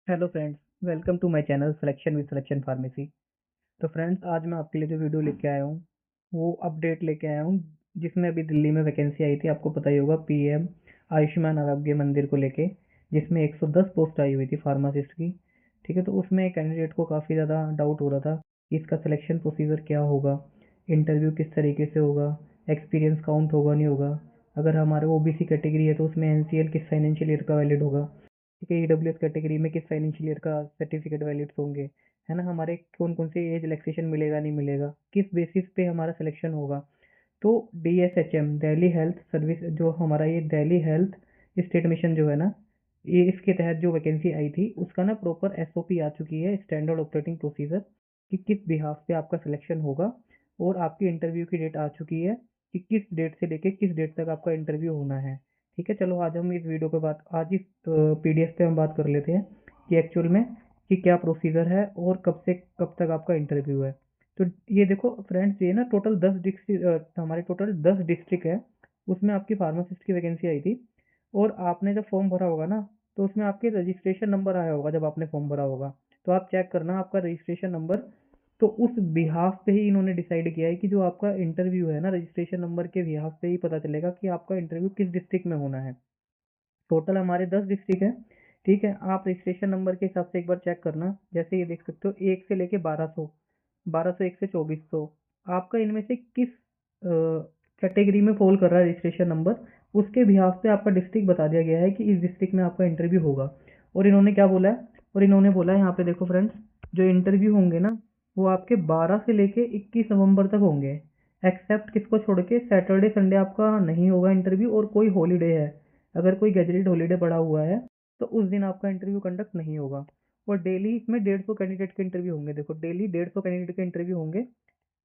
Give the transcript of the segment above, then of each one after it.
Hello friends, welcome to my channel selection with selection pharmacy. तो friends, आज मैं आपके लिए जो वीडियो लेके आया हूँ वो अपडेट लेके आया हूँ जिसमें अभी दिल्ली में वैकेंसी आई थी। आपको पता ही होगा, पीएम आयुष्मान आरोग्य मंदिर को लेके, जिसमें 110 पोस्ट आई हुई थी फार्मासिस्ट की। ठीक है, तो उसमें कैंडिडेट को काफ़ी ज़्यादा डाउट हो रहा था कि इसका सिलेक्शन प्रोसीजर क्या होगा, इंटरव्यू किस तरीके से होगा, एक्सपीरियंस काउंट होगा नहीं होगा, अगर हमारे ओबीसी कैटेगरी है तो उसमें एनसीएल किस फाइनेंशियल ईयर का वैलिड होगा, ठीक है, ईडब्ल्यूएस कैटेगरी में किस फाइनेंशियल ईयर का सर्टिफिकेट वैलिड होंगे, है ना, हमारे कौन कौन से एज रिलैक्सेशन मिलेगा नहीं मिलेगा, किस बेसिस पे हमारा सिलेक्शन होगा। तो डीएसएचएम, दिल्ली हेल्थ सर्विस, जो हमारा ये दिल्ली हेल्थ स्टेट मिशन जो है ना, ये इसके तहत जो वैकेंसी आई थी उसका ना प्रॉपर एसओपी आ चुकी है, स्टैंडर्ड ऑपरेटिंग प्रोसीजर, कि किस बिहाफ पे आपका सिलेक्शन होगा। और आपकी इंटरव्यू की डेट आ चुकी है कि किस डेट से लेके किस डेट तक आपका इंटरव्यू होना है। ठीक है, चलो आज हम इस वीडियो पे बात, आज इस पीडीएफ पे हम बात कर लेते हैं कि एक्चुअल में कि क्या प्रोसीजर है और कब से कब तक आपका इंटरव्यू है। तो ये देखो फ्रेंड्स, ये ना टोटल 10 डिस्ट्रिक्ट, हमारे टोटल 10 डिस्ट्रिक्ट है, उसमें आपकी फार्मासिस्ट की वैकेंसी आई थी। और आपने जब फॉर्म भरा होगा ना, तो उसमें आपके रजिस्ट्रेशन नंबर आया होगा जब आपने फॉर्म भरा होगा। तो आप चेक करना आपका रजिस्ट्रेशन नंबर। तो उस बिहाफ पे ही इन्होंने डिसाइड किया है कि जो आपका इंटरव्यू है ना, रजिस्ट्रेशन नंबर के बिहाफ पे ही पता चलेगा कि आपका इंटरव्यू किस डिस्ट्रिक्ट में होना है। टोटल हमारे 10 डिस्ट्रिक्ट है। ठीक है, आप रजिस्ट्रेशन नंबर के हिसाब से एक बार चेक करना। जैसे ये देख सकते हो, 1 से लेके 1200, 1201 से 2400, आपका इनमें से किस कैटेगरी में फॉल कर रहा है रजिस्ट्रेशन नंबर, उसके बिहाफ पे आपका डिस्ट्रिक्ट बता दिया गया है कि इस डिस्ट्रिक्ट में आपका इंटरव्यू होगा। और इन्होंने क्या बोला है, और इन्होंने बोला है यहाँ पे देखो फ्रेंड्स, जो इंटरव्यू होंगे ना वो आपके 12 से लेके 21 नवंबर तक होंगे। एक्सेप्ट किसको छोड़ के, सैटरडे संडे आपका नहीं होगा इंटरव्यू, और कोई हॉलीडे है, अगर कोई गैजेटेड हॉलीडे पड़ा हुआ है तो उस दिन आपका इंटरव्यू कंडक्ट नहीं होगा। और डेली इसमें 150 कैंडिडेट के इंटरव्यू होंगे। देखो, डेली 150 कैंडिडेट के इंटरव्यू होंगे, है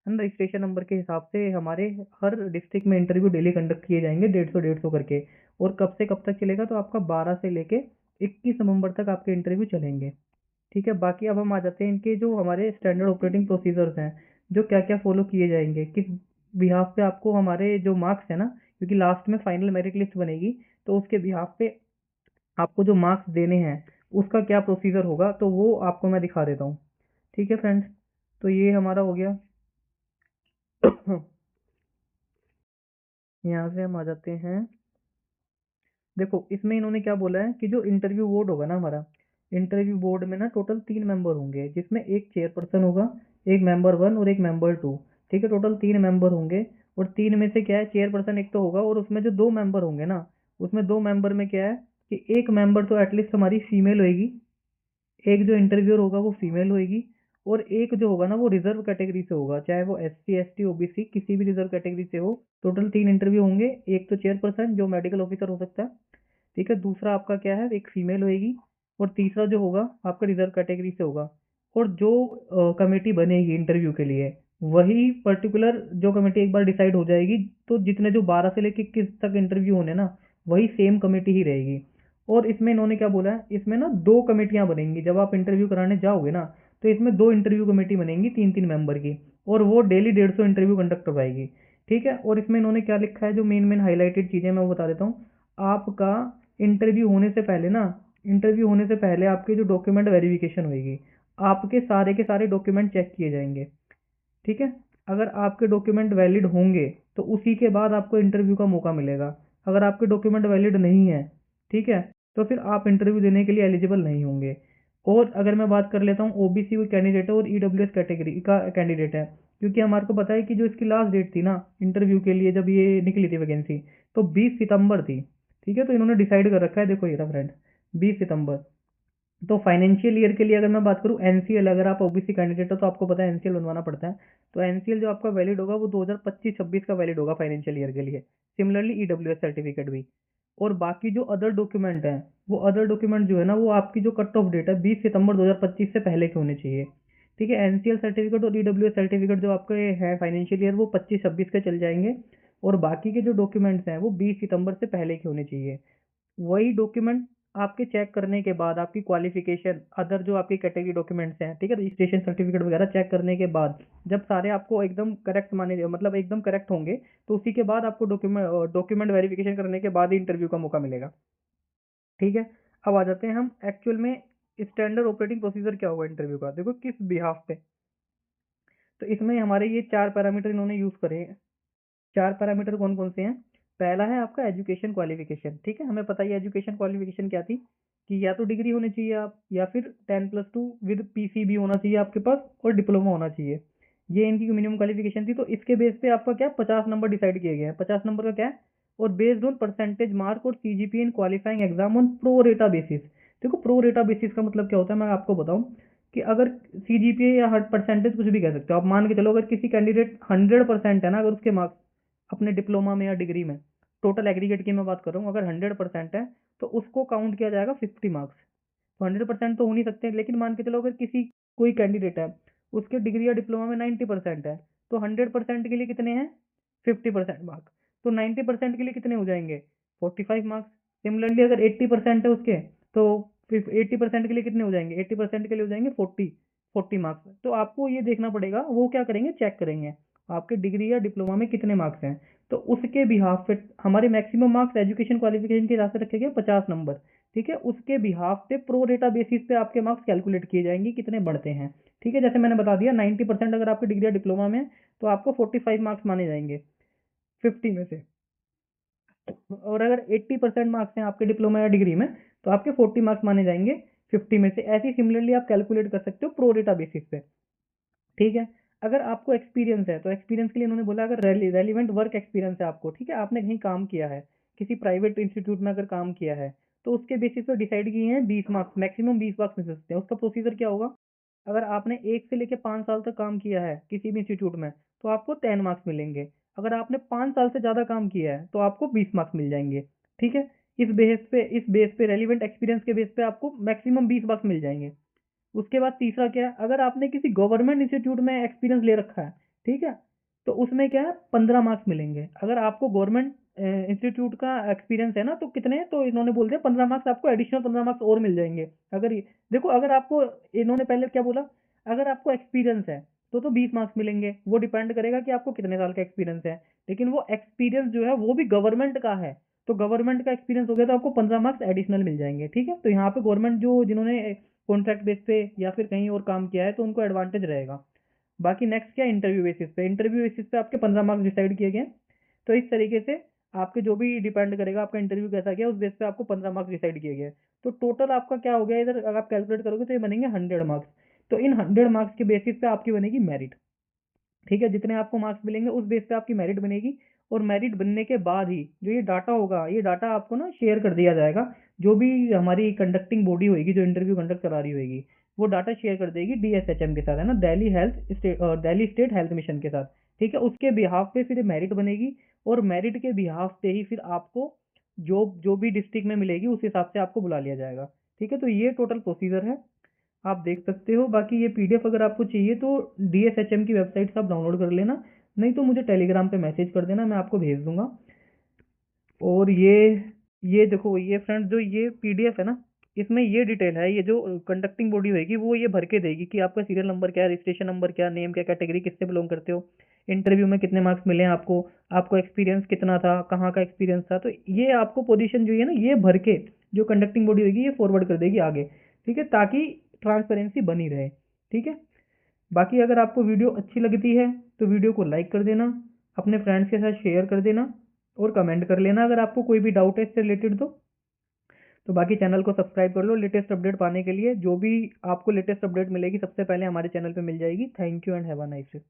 ना। रजिस्ट्रेशन नंबर के हिसाब से हमारे हर डिस्ट्रिक्ट में इंटरव्यू डेली कंडक्ट किए जाएंगे, 150 करके। और कब से कब तक चलेगा, तो आपका 12 से लेके 21 नवंबर तक आपके इंटरव्यू चलेंगे। ठीक है, बाकी अब हम आ जाते हैं इनके जो हमारे स्टैंडर्ड ऑपरेटिंग प्रोसीजर्स हैं, जो क्या क्या फॉलो किए जाएंगे, किस बिहाफ पे आपको हमारे जो मार्क्स है ना, क्योंकि लास्ट में फाइनल मेरिट लिस्ट बनेगी, तो उसके बिहाफ पे आपको जो मार्क्स देने हैं उसका क्या प्रोसीजर होगा, तो वो आपको मैं दिखा देता हूँ। ठीक है फ्रेंड्स, तो ये हमारा हो गया। यहाँ से हम आ जाते हैं। देखो, इसमें इन्होंने क्या बोला है कि जो इंटरव्यू बोर्ड होगा ना हमारा, इंटरव्यू बोर्ड में ना टोटल 3 मेंबर होंगे, जिसमें एक चेयरपर्सन होगा, एक मेंबर वन और एक मेंबर टू। ठीक है, टोटल 3 मेंबर होंगे। और तीन में से क्या है, चेयरपर्सन एक तो होगा, और उसमें जो 2 मेंबर होंगे ना, उसमें 2 मेंबर में क्या है कि एक मेंबर तो एटलीस्ट हमारी फीमेल होगी, एक जो इंटरव्यूअर होगा वो फीमेल होगी, और एक जो होगा ना वो रिजर्व कैटेगरी से होगा, चाहे वो एससी एसटी ओबीसी किसी भी रिजर्व कैटेगरी से हो। टोटल 3 इंटरव्यू होंगे, एक तो चेयरपर्सन जो मेडिकल ऑफिसर हो सकता है, ठीक है, दूसरा आपका क्या है, एक फीमेल होएगी, और तीसरा जो होगा आपका रिजर्व कैटेगरी से होगा। और जो कमेटी बनेगी इंटरव्यू के लिए, वही पर्टिकुलर जो कमेटी एक बार डिसाइड हो जाएगी, तो जितने जो 12 से लेके 21 तक इंटरव्यू होने ना, वही सेम कमेटी ही रहेगी। और इसमें इन्होंने क्या बोला है, इसमें ना 2 कमेटियां बनेंगी जब आप इंटरव्यू कराने जाओगे ना, तो इसमें 2 इंटरव्यू कमेटी बनेंगी 3-3 मेंबर की, और वो डेली 150 इंटरव्यू कंडक्ट करवाएगी। ठीक है, और इसमें इन्होंने क्या लिखा है, जो मेन मेन हाईलाइटेड चीज़ें मैं वो बता देता हूँ। आपका इंटरव्यू होने से पहले ना, इंटरव्यू होने से पहले आपके जो डॉक्यूमेंट वेरिफिकेशन होगी, आपके सारे के सारे डॉक्यूमेंट चेक किए जाएंगे। ठीक है, अगर आपके डॉक्यूमेंट वैलिड होंगे तो उसी के बाद आपको इंटरव्यू का मौका मिलेगा। अगर आपके डॉक्यूमेंट वैलिड नहीं है, ठीक है, तो फिर आप इंटरव्यू देने के लिए एलिजिबल नहीं होंगे। और अगर मैं बात कर लेता हूँ, ओबीसी कैंडिडेट है और ईडब्ल्यूएस कैटेगरी का कैंडिडेट है, क्योंकि हमारे को पता है कि जो इसकी लास्ट डेट थी ना इंटरव्यू के लिए, जब ये निकली थी वैकेंसी, तो 20 सितंबर थी। ठीक है, तो इन्होंने डिसाइड कर रखा है, देखो ये रहा फ्रेंड, 20 सितंबर। तो फाइनेंशियल ईयर के लिए अगर मैं बात करूँ, एनसीएल, अगर आप ओबीसी कैंडिडेट हो तो आपको पता है एनसीएल बनवाना पड़ता है। तो एनसीएल जो आपका वैलिड होगा वो 2025-26 का वैलिड होगा फाइनेंशियल ईयर के लिए। सिमिलरली ईडब्ल्यूएस सर्टिफिकेट भी। और बाकी जो अदर डॉक्यूमेंट हैं, वो अदर डॉक्यूमेंट जो है ना, वो आपकी जो कट ऑफ डेट है 20 सितंबर 2025 से पहले के होने चाहिए। ठीक है, एनसीएल सर्टिफिकेट और ईडब्ल्यूएस सर्टिफिकेट जो आपके है फाइनेंशियल ईयर, वो 25-26 के चल जाएंगे। और बाकी के जो डॉक्यूमेंट्स हैं वो 20 सितंबर से पहले के होने चाहिए। वही डॉक्यूमेंट आपके चेक करने के बाद, आपकी क्वालिफिकेशन, अदर जो आपकी कैटेगरी डॉक्यूमेंट्स हैं, ठीक है, रजिस्ट्रेशन सर्टिफिकेट वगैरह चेक करने के बाद, जब सारे आपको एकदम करेक्ट माने, मतलब एकदम करेक्ट होंगे, तो उसी के बाद आपको डॉक्यूमेंट वेरिफिकेशन करने के बाद ही इंटरव्यू का मौका मिलेगा। ठीक है, अब आ जाते हैं हम एक्चुअल में स्टैंडर्ड ऑपरेटिंग प्रोसीजर क्या होगा इंटरव्यू का, देखो किस बिहाफ पे। तो इसमें हमारे ये 4 पैरामीटर इन्होंने यूज़ करे हैं। 4 पैरामीटर कौन-कौन से हैं? पहला है आपका एजुकेशन क्वालिफ़िकेशन, ठीक है? हमें पता ही है एजुकेशन क्वालिफ़िकेशन क्या थी, कि या तो डिग्री होनी चाहिए आप, या फिर 10+2 विद पीसीबी होना चाहिए आपके पास, और डिप्लोमा होना चाहिए। ये इनकी मिनिमम क्वालिफ़िकेशन थी। तो इसके बेस पे आपका क्या 50 नंबर डिसाइड किए गए हैं। 50 नंबर का क्या है? और बेस्ड ऑन परसेंटेज मार्क और CGPA in qualifying exam on pro रेटा बेसिस। देखो प्रो रेटा बेसिस का मतलब क्या होता है, मैं आपको बताऊं कि अगर सीजीपीए या हर परसेंटेज कुछ भी कह सकते हो आप, मान के चलो अगर किसी कैंडिडेट 100% है ना, अगर उसके मार्क्स अपने डिप्लोमा में या डिग्री में, टोटल एग्रीगेट की मैं बात कर रहा हूँ, अगर 100% है तो उसको काउंट किया जाएगा 50 मार्क्स। तो 100% तो हो नहीं सकते, लेकिन मान के चलो अगर किसी कोई कैंडिडेट है, उसके डिग्री या डिप्लोमा में 90% है, तो 100% के लिए कितने हैं? 50% मार्क्स। तो 90% के लिए कितने हो जाएंगे? 45 मार्क्स। सिमिलरली अगर 80% है उसके, तो 80% के लिए कितने हो जाएंगे? 80% के लिए हो जाएंगे 40 मार्क्स। तो आपको ये देखना पड़ेगा, वो क्या करेंगे, चेक करेंगे आपके डिग्री या डिप्लोमा में कितने मार्क्स हैं। तो उसके बिहाफ पे हमारे मैक्सिमम मार्क्स एजुकेशन क्वालिफिकेशन के हिसाब से रखे गए 50 नंबर, ठीक है? उसके बिहाफ पे प्रो रेटा बेसिस पे आपके मार्क्स कैलकुलेट किए जाएंगे कितने बढ़ते हैं, ठीक है? जैसे मैंने बता दिया 90% अगर आपकी डिग्री या डिप्लोमा में, तो आपको 45 मार्क्स माने जाएंगे 50 में से। और अगर 80% मार्क्स हैं आपके डिप्लोमा या डिग्री में, तो आपके 40 मार्क्स माने जाएंगे 50 में से। ऐसे ही सिमिलरली आप कैलकुलेट कर सकते हो प्रो रेटा बेसिस पे, ठीक है? अगर आपको एक्सपीरियंस है, तो एक्सपीरियंस के लिए उन्होंने बोला अगर रेलिवेंट वर्क एक्सपीरियंस है आपको, ठीक है, आपने कहीं काम किया है, किसी प्राइवेट इंस्टीट्यूट में अगर काम किया है, तो उसके बेसिस पे डिसाइड किए हैं 20 मार्क्स, मैक्सिमम 20 मार्क्स मिल सकते हैं। उसका प्रोसीजर क्या होगा? अगर आपने 1 से लेके 5 साल तक काम किया है किसी भी इंस्टीट्यूट में, तो आपको 10 मार्क्स मिलेंगे। अगर आपने 5 साल से ज़्यादा काम किया है, तो आपको 20 मार्क्स मिल जाएंगे, ठीक है? इस बेस पे रेलिवेंट एक्सपीरियंस के बेस पे आपको मैक्सिमम 20 मार्क्स मिल जाएंगे। उसके बाद तीसरा क्या है, अगर आपने किसी गवर्नमेंट इंस्टीट्यूट में एक्सपीरियंस ले रखा है, ठीक है, तो उसमें क्या है 15 मार्क्स मिलेंगे। अगर आपको गवर्नमेंट इंस्टीट्यूट का एक्सपीरियंस है ना, तो कितने, तो इन्होंने बोल दिया 15 मार्क्स, आपको एडिशनल 15 मार्क्स और मिल जाएंगे। अगर देखो अगर आपको, इन्होंने पहले क्या बोला, अगर आपको एक्सपीरियंस है तो 20 मार्क्स मिलेंगे, वो डिपेंड करेगा कि आपको कितने साल का एक्सपीरियंस है। लेकिन वो एक्सपीरियंस जो है वो भी गवर्नमेंट का है, तो गवर्नमेंट का एक्सपीरियंस हो गया तो आपको 15 मार्क्स एडिशनल मिल जाएंगे, ठीक है? तो यहाँ पे गवर्नमेंट जो जिन्होंने कॉन्ट्रैक्ट बेस पे या फिर कहीं और काम किया है, तो उनको एडवांटेज रहेगा। बाकी नेक्स्ट क्या, इंटरव्यू बेसिस पे। इंटरव्यू बेसिस पे आपके 15 मार्क्स डिसाइड किए गए। तो इस तरीके से आपके जो भी डिपेंड करेगा आपका इंटरव्यू कैसा गया, उस बेस पे आपको 15 मार्क्स डिसाइड किए गए। तो टोटल आपका क्या हो गया इधर, अगर आप कैलकुलेट करोगे तो ये बनेंगे 100 मार्क्स। तो इन 100 मार्क्स के बेसिस पे आपकी बनेगी मेरिट, ठीक है? जितने आपको मार्क्स मिलेंगे उस बेस पे आपकी मेरिट बनेगी। और मेरिट बनने के बाद ही जो ये डाटा होगा, ये डाटा आपको ना शेयर कर दिया जाएगा। जो भी हमारी कंडक्टिंग बॉडी होगी जो इंटरव्यू कंडक्ट करा रही होगी, वो डाटा शेयर कर देगी डीएसएचएम के साथ, है ना, दिल्ली स्टेट हेल्थ मिशन के साथ, ठीक है? उसके बिहाफ पे फिर मेरिट बनेगी, और मेरिट के बिहाफ पे ही फिर आपको जॉब जो भी डिस्ट्रिक्ट में मिलेगी उस हिसाब से आपको बुला लिया जाएगा, ठीक है? तो ये टोटल प्रोसीजर है, आप देख सकते हो। बाकी ये पीडीएफ अगर आपको चाहिए तो डीएसएचएम की वेबसाइट से आप डाउनलोड कर लेना, नहीं तो मुझे टेलीग्राम पे मैसेज कर देना, मैं आपको भेज दूंगा। और ये देखो ये फ्रेंड्स, जो ये पीडीएफ है ना, इसमें ये डिटेल है, ये जो कंडक्टिंग बॉडी होगी वो ये भर के देगी कि आपका सीरियल नंबर क्या है, रजिस्ट्रेशन नंबर क्या, नेम क्या, कैटेगरी किससे बिलोंग करते हो, इंटरव्यू में कितने मार्क्स मिले हैं आपको, आपको एक्सपीरियंस कितना था, कहाँ का एक्सपीरियंस था। तो ये आपको पोजीशन जो है ना, ये भर के जो कंडक्टिंग बॉडी होगी ये फॉरवर्ड कर देगी आगे, ठीक है? ताकि ट्रांसपेरेंसी बनी रहे, ठीक है? बाकी अगर आपको वीडियो अच्छी लगती है तो वीडियो को लाइक कर देना, अपने फ्रेंड्स के साथ शेयर कर देना, और कमेंट कर लेना अगर आपको कोई भी डाउट है इससे रिलेटेड। तो बाकी चैनल को सब्सक्राइब कर लो लेटेस्ट अपडेट पाने के लिए। जो भी आपको लेटेस्ट अपडेट मिलेगी सबसे पहले हमारे चैनल पे मिल जाएगी। Thank you and have a nice day.